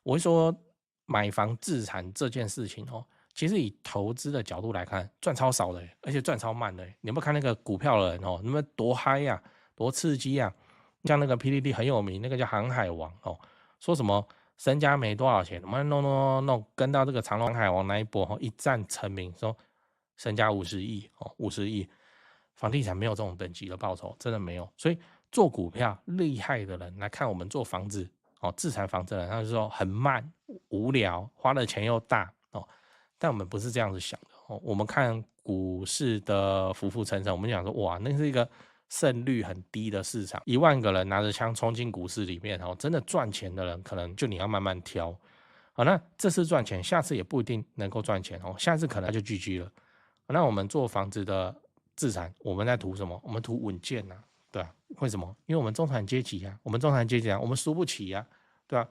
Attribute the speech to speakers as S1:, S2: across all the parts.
S1: 我会说买房自产这件事情哦，其实以投资的角度来看，赚超少的，而且赚超慢的。你有没有看那个股票的人哦？你们多嗨呀、多刺激呀、像那个 PTT 很有名，那个叫航海王哦，说什么身家没多少钱，我们弄跟到这个长隆航海王那一波哦，一战成名，说身家50亿哦，50亿。房地产没有这种等级的报酬，真的没有。所以做股票厉害的人来看我们做房子哦，自产房子的人，他就说很慢、无聊，花的钱又大哦。但我们不是这样子想的哦。我们看股市的浮浮沉沉，我们想说哇，那是一个胜率很低的市场，10000个人拿着枪冲进股市里面哦，真的赚钱的人可能就你要慢慢挑。好，那这次赚钱，下次也不一定能够赚钱哦，下次可能就 GG 了。那我们做房子的自产，我们在图什么？我们图稳健呐，对啊，为什么？因为我们中产阶级啊，我们中产阶级啊，我们输不起啊，对啊。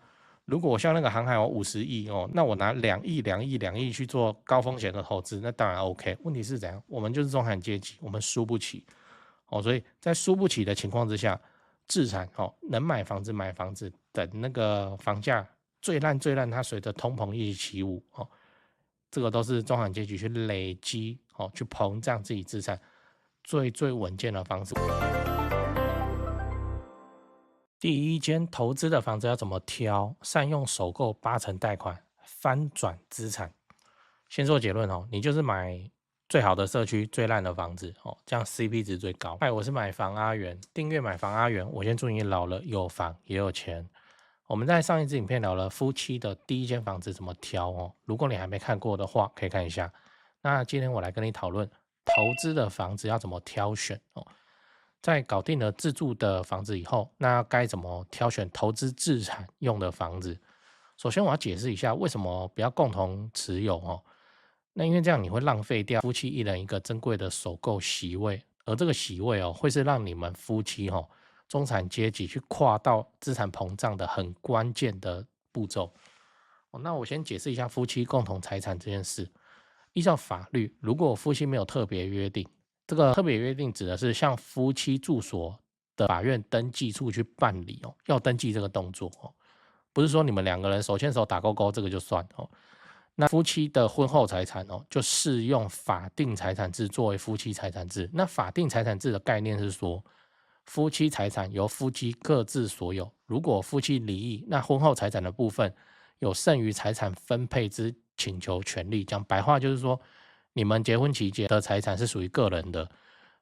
S1: 如果像那个航海王50亿哦，那我拿2亿去做高风险的投资，那当然 OK。问题是怎样？我们就是中产阶级，我们输不起哦，所以在输不起的情况之下，自产哦，能买房子买房子，等那个房价最烂最烂，它随着通膨一起起舞哦，这个都是中产阶级去累积哦，去膨胀自己资产最稳健的方式。第一间投资的房子要怎么挑？善用首购80%贷款，翻转资产。先做结论哦，你就是买最好的社区、最烂的房子哦，这样 CP 值最高。嗨，我是买房阿元，订阅买房阿元。我先祝你老了有房也有钱。我们在上一支影片聊了夫妻的第一间房子怎么挑哦，如果你还没看过的话，可以看一下。那今天我来跟你讨论投资的房子要怎么挑选哦。在搞定了自住的房子以后，那该怎么挑选投资自产用的房子？首先我要解释一下为什么不要共同持有哦。那因为这样你会浪费掉夫妻一人一个珍贵的首购席位，而这个席位哦，会是让你们夫妻哦中产阶级去跨到资产膨胀的很关键的步骤。哦，那我先解释一下夫妻共同财产这件事。依照法律，如果夫妻没有特别约定，这个特别约定指的是向夫妻住所的法院登记处去办理哦，要登记这个动作哦，不是说你们两个人手牵手打勾勾这个就算哦。那夫妻的婚后财产哦，就适用法定财产制作为夫妻财产制。那法定财产制的概念是说，夫妻财产由夫妻各自所有，如果夫妻离异，那婚后财产的部分有剩余财产分配之请求权利。讲白话就是说，你们结婚期间的财产是属于个人的，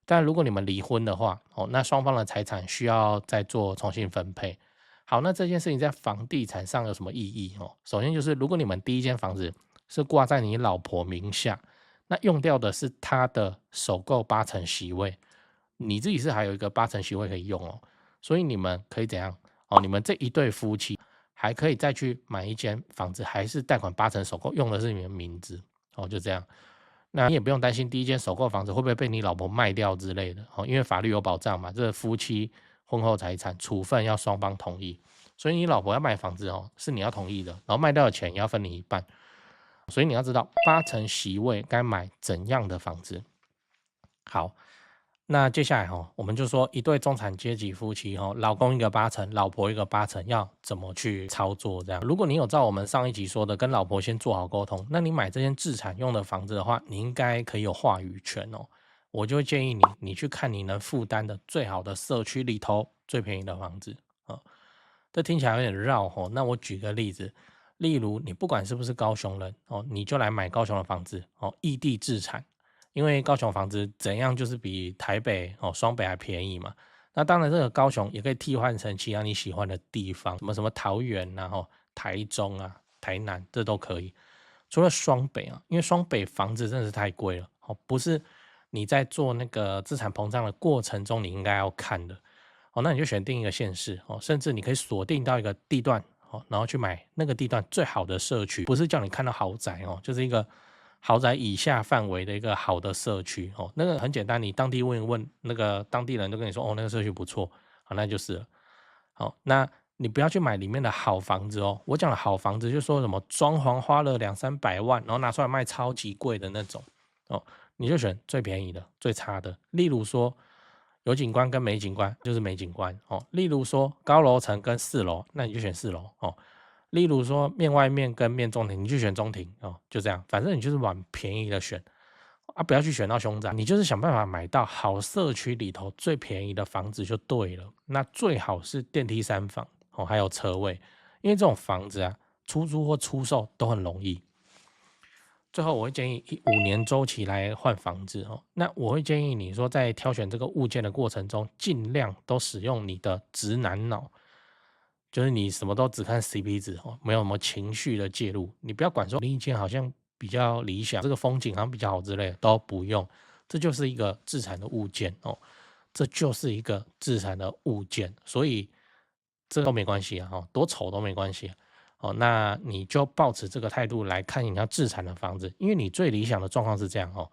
S1: 但如果你们离婚的话，哦，那双方的财产需要再做重新分配。好，那这件事情在房地产上有什么意义哦？首先就是，如果你们第一间房子是挂在你老婆名下，那用掉的是她的首购80%席位，你自己是还有一个80%席位可以用哦，所以你们可以怎样哦？你们这一对夫妻还可以再去买一间房子，还是贷款80%首购，用的是你的名字哦，就这样。那你也不用担心第一间首购房子会不会被你老婆卖掉之类的哦，因为法律有保障嘛，这夫妻婚后财产处分要双方同意，所以你老婆要买房子哦，是你要同意的，然后卖掉的钱也要分你一半，所以你要知道80%席位该买怎样的房子。好，那接下来我们就说一对中产阶级夫妻老公一个80%，老婆一个80%，要怎么去操作？这样，如果你有照我们上一集说的，跟老婆先做好沟通，那你买这间自产用的房子的话，你应该可以有话语权哦。我就会建议你去看你能负担的最好的社区里头最便宜的房子啊。这听起来有点绕哦，那我举个例子，例如你不管是不是高雄人哦，你就来买高雄的房子哦，异地自产。因为高雄房子怎样就是比台北双北还便宜嘛。那当然这个高雄也可以替换成其他你喜欢的地方，什么桃园啊、台中啊、台南这都可以。除了双北啊，因为双北房子真的是太贵了不是你在做那个资产膨胀的过程中你应该要看的那你就选定一个县市甚至你可以锁定到一个地段然后去买那个地段最好的社区，不是叫你看到豪宅就是一个豪宅以下范围的一个好的社区那个很简单，你当地问一问，那个当地人就跟你说那个社区不错那就是了。好，那你不要去买里面的好房子哦。我讲的好房子，就说什么装潢花了200-300万，然后拿出来卖超级贵的那种你就选最便宜的、最差的。例如说有景观跟没景观，就是没景观例如说高楼层跟4楼，那你就选4楼例如说面外面跟面中庭，你去选中庭哦，就这样，反正你就是往便宜的选啊，不要去选到凶宅，你就是想办法买到好社区里头最便宜的房子就对了。那最好是电梯3房哦，还有车位，因为这种房子啊，出租或出售都很容易。最后我会建议以5年周期来换房子哦。那我会建议你说，在挑选这个物件的过程中，尽量都使用你的直男脑，就是你什么都只看 CP 值哦，没有什么情绪的介入。你不要管说另一间好像比较理想，这个风景好像比较好之类的，都不用。这就是一个自产的物件哦，这就是一个自产的物件，所以这都没关系啊，哦，多丑都没关系。哦，那你就抱持这个态度来看你要自产的房子，因为你最理想的状况是这样哦，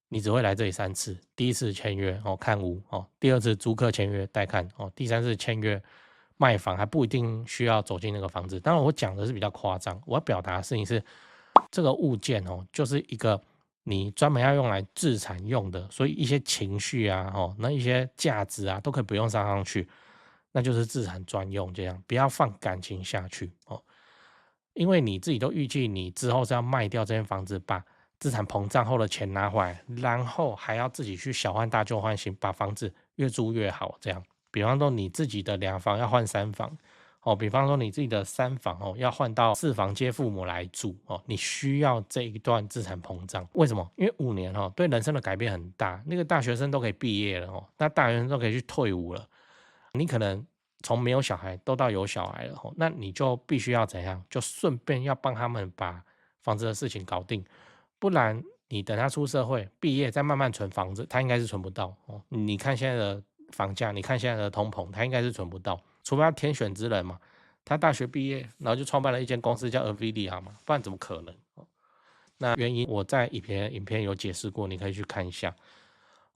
S1: 你只会来这里3次，第一次签约哦看屋哦，第二次租客签约带看哦，第3次签约卖房还不一定需要走进那个房子。当然我讲的是比较夸张，我要表达的事情是这个物件哦，就是一个你专门要用来自产用的，所以一些情绪啊哦，那一些价值啊都可以不用上去，那就是自产专用，这样不要放感情下去哦。因为你自己都预计你之后是要卖掉这间房子，把资产膨胀后的钱拿回来，然后还要自己去小换大旧换新，把房子越住越好。这样，比方说你自己的2房要换3房，哦，比方说你自己的3房哦要换到4房接父母来住哦，你需要这一段资产膨胀。为什么？因为5年哦对人生的改变很大，那个大学生都可以毕业了哦，那大学生都可以去退伍了，你可能从没有小孩都到有小孩了，那你就必须要怎样？就顺便要帮他们把房子的事情搞定，不然你等他出社会毕业再慢慢存房子，他应该是存不到哦。你看现在的房价，你看现在的通膨，他应该是存不到，除非他天选之人嘛。他大学毕业，然后就创办了一间公司叫 NVIDIA 嘛，不然怎么可能？那原因我在影片有解释过，你可以去看一下。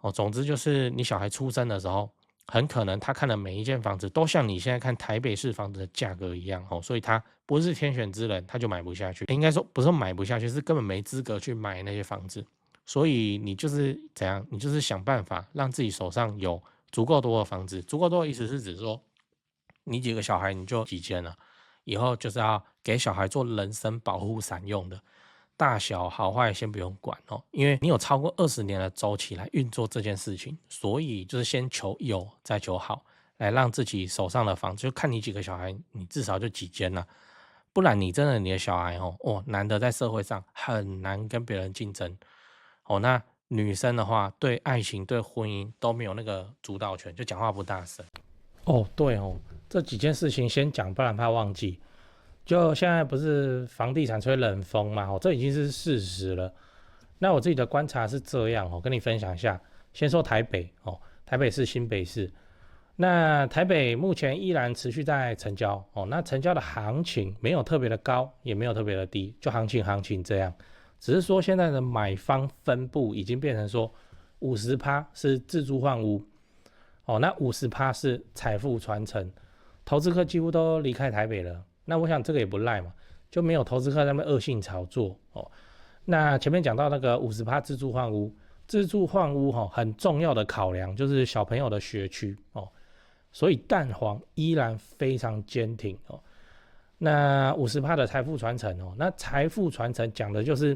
S1: 哦，总之就是你小孩出生的时候，很可能他看的每一间房子都像你现在看台北市房子的价格一样哦，所以他不是天选之人，他就买不下去。应该说不是买不下去，是根本没资格去买那些房子。所以你就是怎样，你就是想办法让自己手上有足够多的房子。足够多的意思是指说，你几个小孩你就几间了，以后就是要给小孩做人身保护伞用的。大小好坏先不用管哦，因为你有超过20年的周期来运作这件事情，所以就是先求有，再求好，来让自己手上的房子，就看你几个小孩，你至少就几间了，不然你真的你的小孩难得在社会上很难跟别人竞争哦。那女生的话，对爱情、对婚姻都没有那个主导权，就讲话不大声哦。对哦，这几件事情先讲，不然怕忘记。就现在不是房地产吹冷风嘛，这已经是事实了。那我自己的观察是这样跟你分享一下。先说台北台北市、新北市。那台北目前依然持续在成交那成交的行情没有特别的高，也没有特别的低，就行情这样。只是说现在的买方分布已经变成说50%是自住换屋那50%是财富传承，投资客几乎都离开台北了。那我想这个也不赖嘛，就没有投资客在那边恶性炒作那前面讲到那个50%自住换屋，自住换屋很重要的考量就是小朋友的学区所以蛋黄依然非常坚挺那50%的财富传承那财富传承讲的就是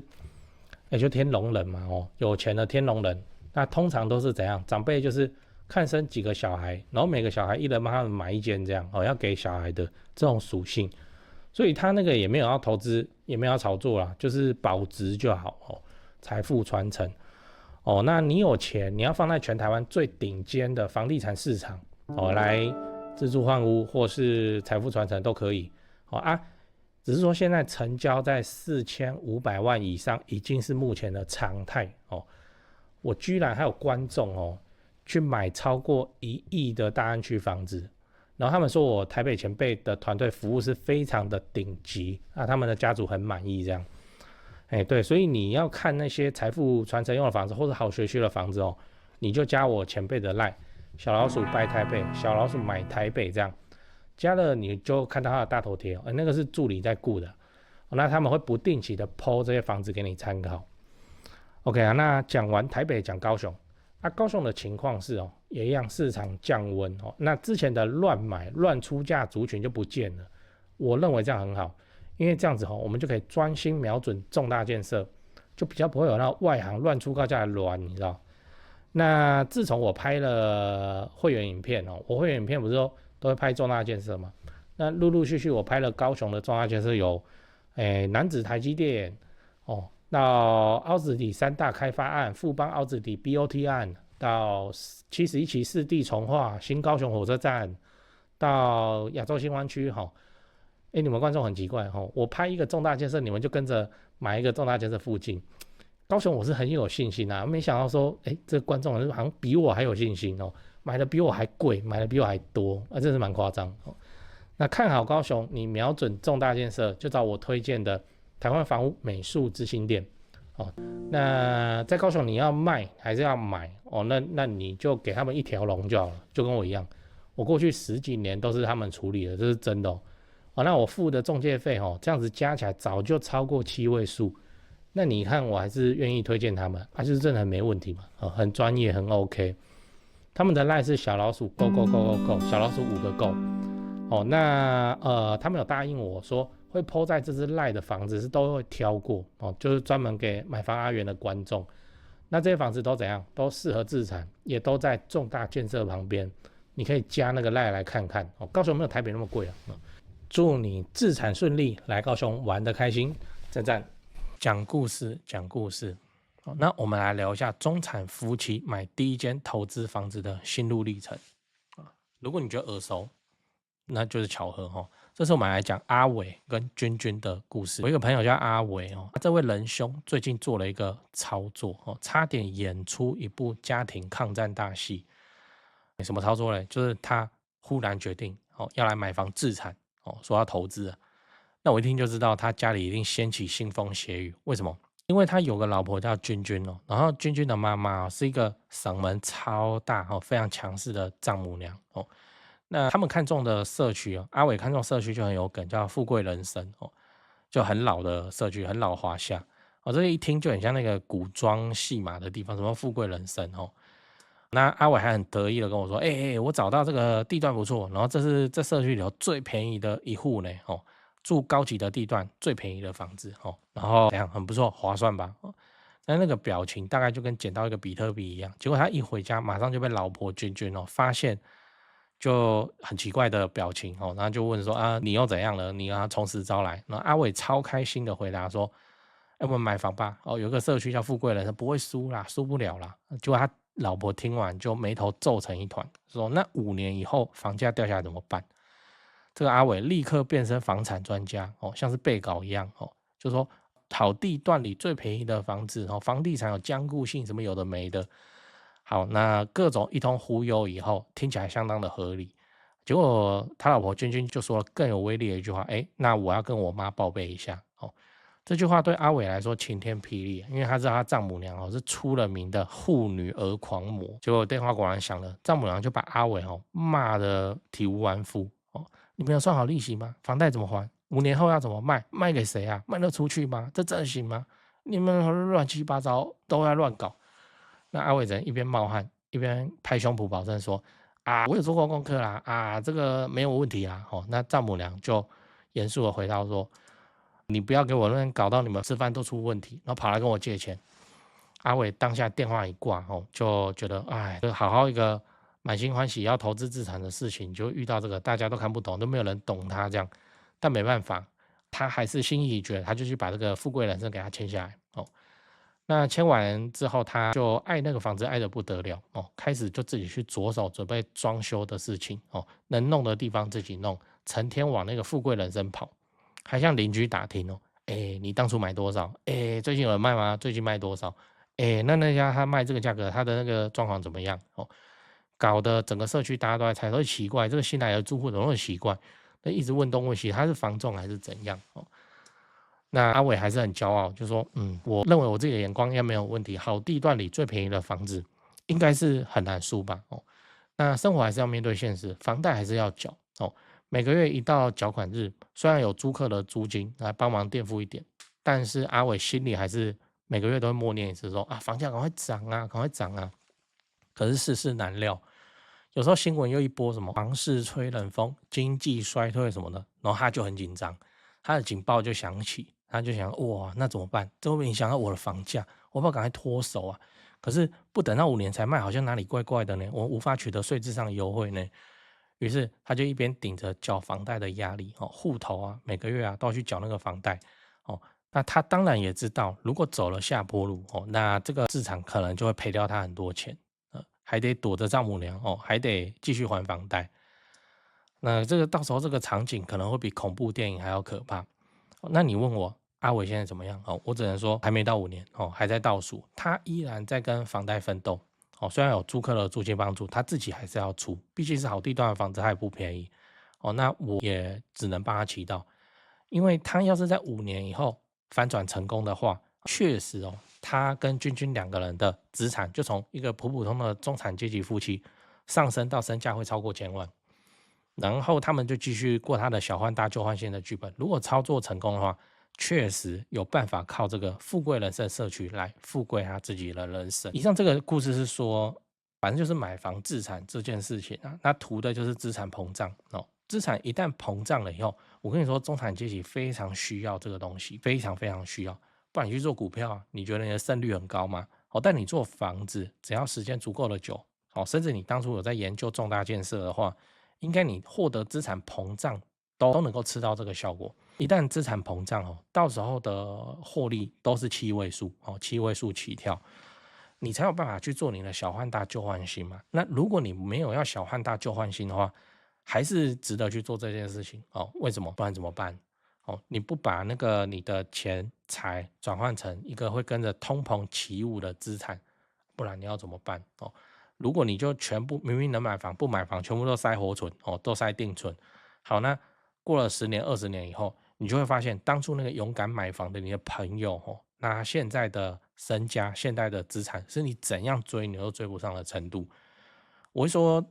S1: 就天龙人嘛有钱的天龙人，那通常都是怎样？长辈就是看生几个小孩，然后每个小孩一人帮他们买一间这样要给小孩的这种属性，所以他那个也没有要投资，也没有要炒作啦，就是保值就好财富传承那你有钱，你要放在全台湾最顶尖的房地产市场来自住换屋或是财富传承都可以只是说现在成交在4500万以上已经是目前的常态我居然还有观众去买超过1亿的大安区房子，然后他们说我台北前辈的团队服务是非常的顶级他们的家族很满意这样对，所以你要看那些财富传承用的房子或者好学区的房子你就加我前辈的 LINE 小老鼠拜台北，小老鼠买台北这样加了，你就看到他的大头贴那个是助理在顾的那他们会不定期的 po 这些房子给你参考。 OK 那讲完台北，讲高雄高雄的情况是也一样市场降温那之前的乱买乱出价族群就不见了我认为这样很好，因为这样子我们就可以专心瞄准重大建设，就比较不会有那外行乱出高价的乱，你知道？那自从我拍了会员影片我会员影片不是都会拍重大建设嘛？那陆陆续续我拍了高雄的重大建设有，楠梓台积电到凹子底3大开发案、富邦凹子底 BOT 案，到71期4地重划、新高雄火车站，到亚洲新湾区你们观众很奇怪我拍一个重大建设，你们就跟着买一个重大建设附近。高雄我是很有信心没想到说，这个观众好像比我还有信心买的比我还贵，买的比我还多，真是蛮夸张那看好高雄，你瞄准重大建设，就找我推荐的台湾房屋美术之星店那在高雄你要卖还是要买那你就给他们一条龙就好了，就跟我一样，我过去10几年都是他们处理的，这是真的那我付的中介费这样子加起来早就超过7位数。那你看我还是愿意推荐他们就是真的很没问题嘛很专业很 OK。他们的 LINE 是小老鼠 go go go go go 小老鼠5个 go 那他们有答应我说会 po 在这只 LINE 的房子是都会挑过就是专门给买房阿元的观众。那这些房子都怎样？都适合自产，也都在重大建设旁边，你可以加那个 LINE 来看看高雄没有台北那么贵祝你自产顺利，来高雄玩得开心，赞赞。讲故事，讲故事。那我们来聊一下中产夫妻买第一间投资房子的心路历程如果你觉得耳熟，那就是巧合这次我们来讲阿伟跟君君的故事。我一个朋友叫阿伟这位仁兄最近做了一个操作差点演出一部家庭抗战大戏。什么操作呢？就是他忽然决定要来买房自产说要投资那我一听就知道他家里一定掀起腥风血雨。为什么？因为他有个老婆叫君君然后君君的妈妈是一个嗓门超大非常强势的丈母娘那他们看中的社区阿伟看中社区就很有梗，叫富贵人生就很老的社区，很老华夏这一听就很像那个古装戏码的地方，什么富贵人生那阿伟还很得意的跟我说，我找到这个地段不错，然后这是这社区里头最便宜的一户呢住高级的地段，最便宜的房子然后怎样很不错，划算吧那个表情大概就跟捡到一个比特币一样。结果他一回家，马上就被老婆君君发现，就很奇怪的表情然后就问说你又怎样了？你让他从实招来。然后阿伟超开心的回答说，我们买房吧有个社区叫富贵人，不会输啦，输不了啦。结果他老婆听完就眉头皱成一团，说那5年以后房价掉下来怎么办？这个阿伟立刻变身房产专家像是被告一样就说好地段里最便宜的房子房地产有坚固性什么有的没的。好，那各种一通忽悠以后，听起来相当的合理。结果他老婆君君就说了更有威力的一句话，那我要跟我妈报备一下这句话对阿伟来说晴天霹雳，因为他知道他丈母娘是出了名的护女儿狂魔。结果电话果然响了，丈母娘就把阿伟骂得体无完肤你没有算好利息吗？房贷怎么还？5年后要怎么卖？卖给谁啊？卖得出去吗？这真的行吗？你们乱七八糟都要乱搞。那阿伟人一边冒汗一边拍胸脯保证说我有做过功课啦这个没有问题啦那丈母娘就严肃的回答说，你不要给我那边搞到你们吃饭都出问题，然后跑来跟我借钱。阿伟当下电话一挂就觉得就好好一个满心欢喜要投资自产的事情，就遇到这个大家都看不懂，都没有人懂他这样。但没办法，他还是心意已决，他就去把这个富贵人生给他签下来那签完之后，他就爱那个房子爱得不得了开始就自己去着手准备装修的事情能弄的地方自己弄，成天往那个富贵人生跑，还向邻居打听你当初买多少？最近有人卖吗？最近卖多少？那家他卖这个价格，他的那个状况怎么样搞得整个社区大家都在猜，都奇怪这个新来的住户怎么会奇怪，那一直问东问西，他是房仲还是怎样那阿伟还是很骄傲，就说我认为我自己的眼光应该没有问题，好地段里最便宜的房子应该是很难输吧那生活还是要面对现实，房贷还是要缴每个月一到缴款日，虽然有租客的租金来帮忙垫付一点，但是阿伟心里还是每个月都会默念一次说房价赶快涨啊赶快涨啊。可是世事难料，有时候新闻又一波什么房市吹冷风、经济衰退什么的，然后他就很紧张，他的警报就响起，他就想哇，那怎么办？这会不会影响到我的房价？我要不要赶快脱手啊？可是不等到5年才卖，好像哪里怪怪的呢？我无法取得税制上的优惠呢。于是他就一边顶着缴房贷的压力，户头啊每个月啊都要去缴那个房贷，那他当然也知道，如果走了下坡路，那这个资产可能就会赔掉他很多钱，还得躲着丈母娘，还得继续还房贷。那这个到时候这个场景可能会比恐怖电影还要可怕。那你问我阿伟现在怎么样？我只能说还没到5年，还在倒数，他依然在跟房贷奋斗。虽然有租客的租金帮助，他自己还是要出，毕竟是好地段的房子，他也不便宜。那我也只能帮他祈祷，因为他要是在5年以后反转成功的话，确实他跟君君2个人的资产就从一个普普通的中产阶级夫妻上升到身价会超过1000万，然后他们就继续过他的小换大旧换新的剧本。如果操作成功的话，确实有办法靠这个富贵人生社区来富贵他自己的人生。以上这个故事是说，反正就是买房自产这件事情啊，那图的就是资产膨胀资产一旦膨胀了以后，我跟你说，中产阶级非常需要这个东西，非常非常需要。不然你去做股票你觉得你的胜率很高吗？但你做房子，只要时间足够的久，甚至你当初有在研究重大建设的话，应该你获得资产膨胀都能够吃到这个效果。一旦资产膨胀到时候的获利都是7位数7位数起跳，你才有办法去做你的小换大旧换新嘛。那如果你没有要小换大旧换新的话，还是值得去做这件事情为什么？不然怎么办？你不把那个你的钱财转换成一个会跟着通膨起舞的资产，不然你要怎么办如果你就全部明明能买房不买房，全部都塞活存都塞定存，好，那过了10年20年以后，你就会发现当初那个勇敢买房的你的朋友那现在的身家现在的资产是你怎样追你都追不上的程度。我会说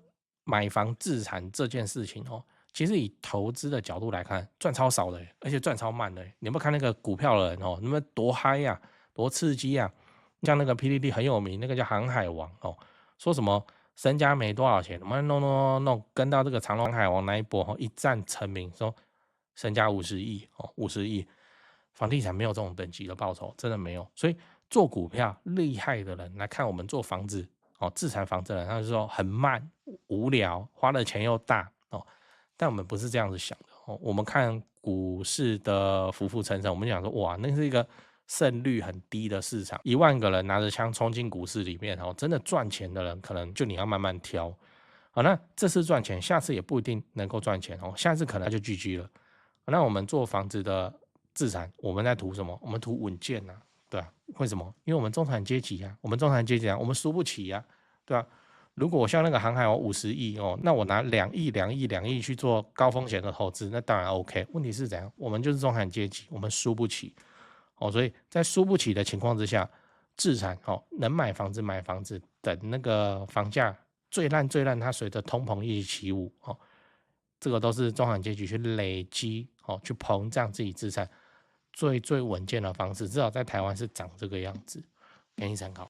S1: 买房自产这件事情其实以投资的角度来看，赚超少的而且赚超慢的你有没有看那个股票的人你们多嗨呀，多刺激呀？像那个 PTT 很有名，那个叫航海王说什么身家没多少钱，我们弄跟到这个长隆航海王那一波一战成名，说身家50亿50亿，房地产没有这种等级的报酬，真的没有。所以做股票厉害的人来看我们做房子自产房子的人，他就说很慢无聊，花的钱又大但我们不是这样子想的我们看股市的浮浮沉沉，我们讲说哇，那是一个胜率很低的市场，1万个人拿着枪冲进股市里面真的赚钱的人可能就你要慢慢挑好，那这次赚钱，下次也不一定能够赚钱下次可能就 GG 了。那我们做房子的自产，我们在图什么？我们图稳健对啊，为什么？因为我们中产阶级我们中产阶级我们输不起对啊。如果我像那个航海王50亿那我拿2亿、2亿、2亿去做高风险的投资，那当然 OK。问题是怎样？我们就是中产阶级，我们输不起所以在输不起的情况之下，自产能买房子买房子，等那个房价最烂最烂，它随着通膨一起起舞这个都是中产阶级去累积去膨胀自己资产最稳健的方式，至少在台湾是长这个样子，给你参考。